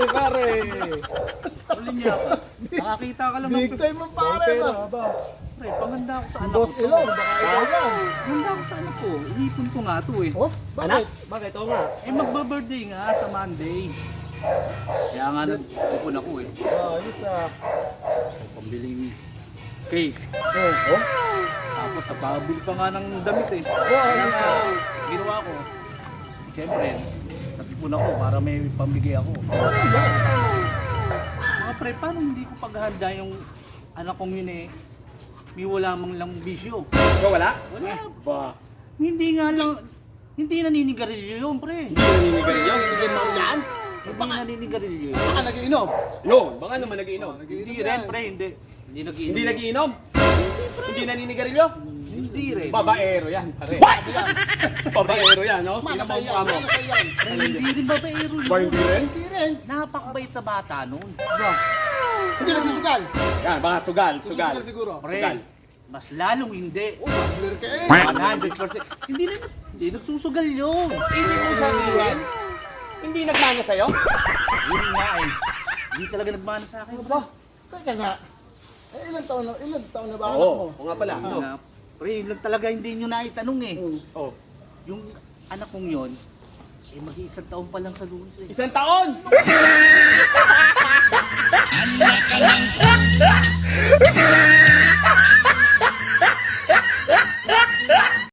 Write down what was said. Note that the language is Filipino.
pare. Uli niya ako. Nakakita ka lang Big time ang pare Pera ba? ba? Pre, panganda ako sa anak Boss ko. Ilong, baka ikaw yan. Panganda ako sa anak ko. Inipon ko nga to eh. Oh, bakit? Bakit? Oo nga. Eh magba-birthday nga sa Monday. Kaya nga nag-ipon ako eh. Ayos ah. Pambiling cake. Oh, Tapos napabili pa nga ng damit eh. oh, Kaya ayos nga, ah. ginawa ko. Siyempre, nag-ipon ako para may pambigay ako. Mga pre, paano hindi ko paghahanda yung anak kong yun eh? May wala mang lang bisyo. Ikaw wala? Wala. Ba? Hindi nga lang, hindi naninigarilyo yun pre. Hindi naninigarilyo? Hindi din mga yan? Hindi naninigarilyo yun. Baka nagiinom. Yun, baka naman nagiinom. Hindi rin pre, hindi. Hindi nagiinom. Hindi nagiinom? Hindi naninigarilyo? Hindi rin. Babaero yan, pare. Babaero yan, no? Mana sa Pinamamukha yan, mo. mana sa yan. Hindi rin babaero Ba, yun. hindi rin? Hindi rin. Napakabait na bata noon. Hindi nagsusugal. Yan, baka sugal, sugal. Susugal siguro. Pre, Sugal. mas lalong hindi. Oh, gambler ka eh. 100%. Hindi nagsusugal yun. Hindi mo sabihin? Hindi nagmana sa'yo? Yun nga eh. Hindi talaga nagmana sa akin. Ba? Teka nga. Eh, ilang taon na ba anak Oo, mo? oo nga pala. Ano? Pre, yun lang talaga hindi nyo naitanong eh. Hmm. Oh. Yung anak kong yun, eh mag-iisang taon pa lang sa lunes eh. Isang taon!